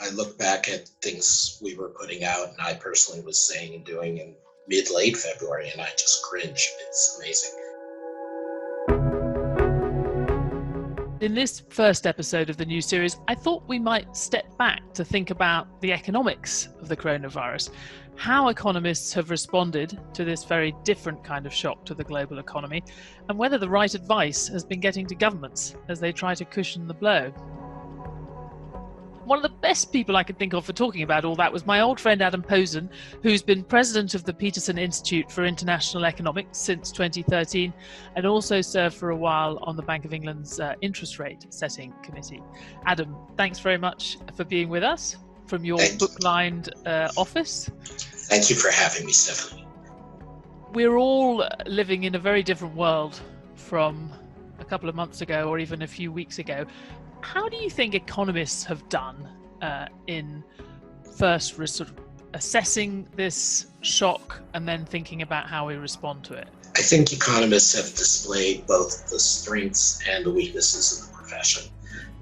I look back at things we were putting out and I personally was saying and doing in mid-late February, and I just cringe. It's amazing. In this first episode of the new series, I thought we might step back to think about the economics of the coronavirus, how economists have responded to this very different kind of shock to the global economy, and whether the right advice has been getting to governments as they try to cushion the blow. One of the best people I could think of for talking about all that was my old friend Adam Posen, who's been president of the Peterson Institute for International Economics since 2013 and also served for a while on the Bank of England's interest rate setting committee. Adam, thanks very much for being with us from your book-lined office. Thank you for having me, Stephanie. We're all living in a very different world from a couple of months ago or even a few weeks ago. How do you think economists have done in first sort of assessing this shock and then thinking about how we respond to it? I think economists have displayed both the strengths and the weaknesses of the profession.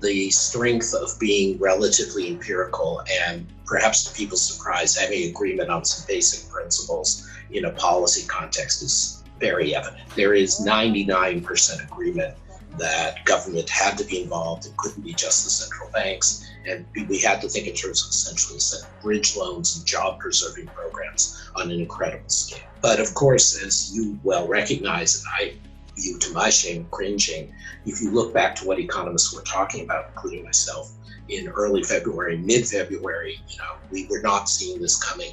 The strength of being relatively empirical and, perhaps to people's surprise, having agreement on some basic principles in a policy context is very evident. There is 99% agreement that government had to be involved. It couldn't be just the central banks. And we had to think in terms of essentially bridge loans and job-preserving programs on an incredible scale. But of course, as you well recognize, and I view to my shame cringing, if you look back to what economists were talking about, including myself, in early February, mid-February, we were not seeing this coming.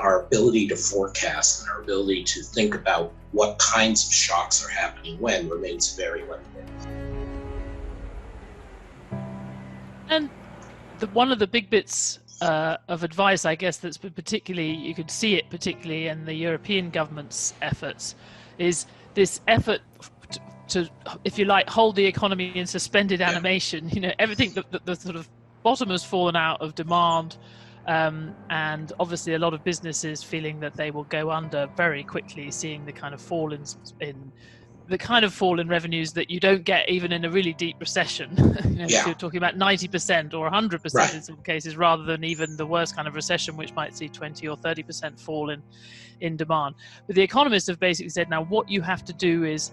Our ability to forecast and our ability to think about what kinds of shocks are happening when remains very limited. And one of the big bits of advice, I guess, that's been particularly, you could see it particularly in the European government's efforts, is this effort to, if you like, hold the economy in suspended animation. Everything, the sort of bottom has fallen out of demand, and obviously a lot of businesses feeling that they will go under very quickly, seeing the kind of fall in revenues that you don't get even in a really deep recession. You're talking about 90% or 100% in some cases, rather than even the worst kind of recession, which might see 20 or 30% fall in demand. But the economists have basically said, now what you have to do is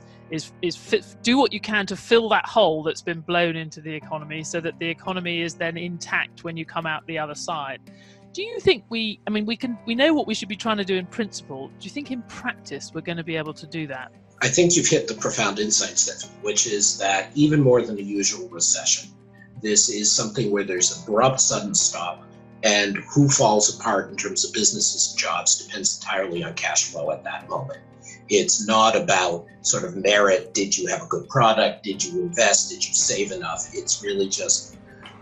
do what you can to fill that hole that's been blown into the economy, so that the economy is then intact when you come out the other side. Do you think we know what we should be trying to do in principle? Do you think in practice we're going to be able to do that? I think you've hit the profound insight, Stephanie, which is that even more than a usual recession, this is something where there's abrupt sudden stop, and who falls apart in terms of businesses and jobs depends entirely on cash flow at that moment. It's not about sort of merit. Did you have a good product? Did you invest? Did you save enough? It's really just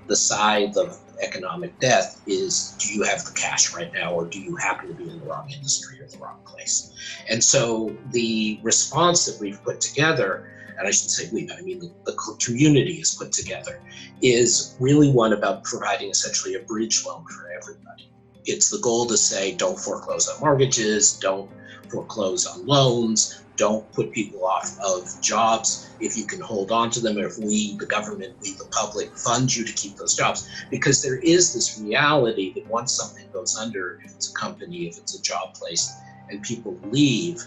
the side of economic death is, do you have the cash right now, or do you happen to be in the wrong industry or the wrong place? And so the response that we've put together, and I should say we, I mean the community has put together, is really one about providing essentially a bridge loan for everybody. It's the goal to say, don't foreclose on mortgages, don't foreclose on loans, don't put people off of jobs if you can hold on to them, or if we, the government, we, the public, fund you to keep those jobs. Because there is this reality that once something goes under, if it's a company, if it's a job place, and people leave,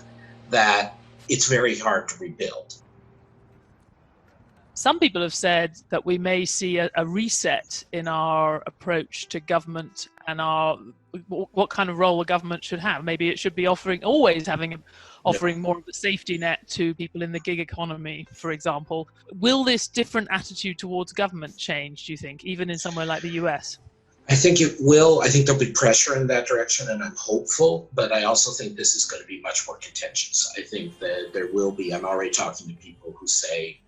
that it's very hard to rebuild. Some people have said that we may see a reset in our approach to government and what kind of role the government should have. Maybe it should be offering more of a safety net to people in the gig economy, for example. Will this different attitude towards government change, do you think, even in somewhere like the US? I think it will. I think there'll be pressure in that direction, and I'm hopeful, but I also think this is going to be much more contentious. I think that there will be, I'm already talking to people who say,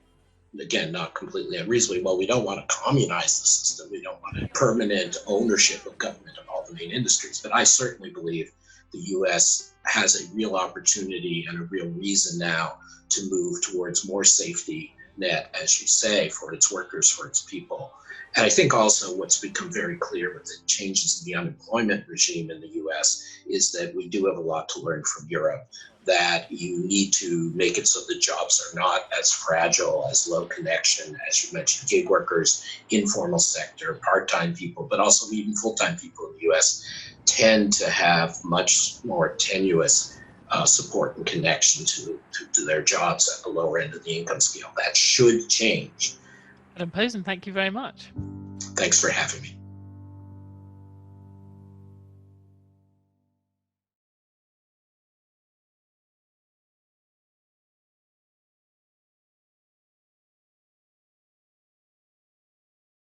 again, not completely unreasonably, well, we don't want to communize the system. We don't want a permanent ownership of government of all the main industries. But I certainly believe the U.S. has a real opportunity and a real reason now to move towards more safety net, as you say, for its workers, for its people. And I think also what's become very clear with the changes in the unemployment regime in the U.S. is that we do have a lot to learn from Europe. that you need to make it so that jobs are not as fragile, as low connection, as you mentioned, gig workers, informal sector, part-time people, but also even full-time people in the US tend to have much more tenuous support and connection to their jobs at the lower end of the income scale. That should change. Adam Posen, thank you very much. Thanks for having me.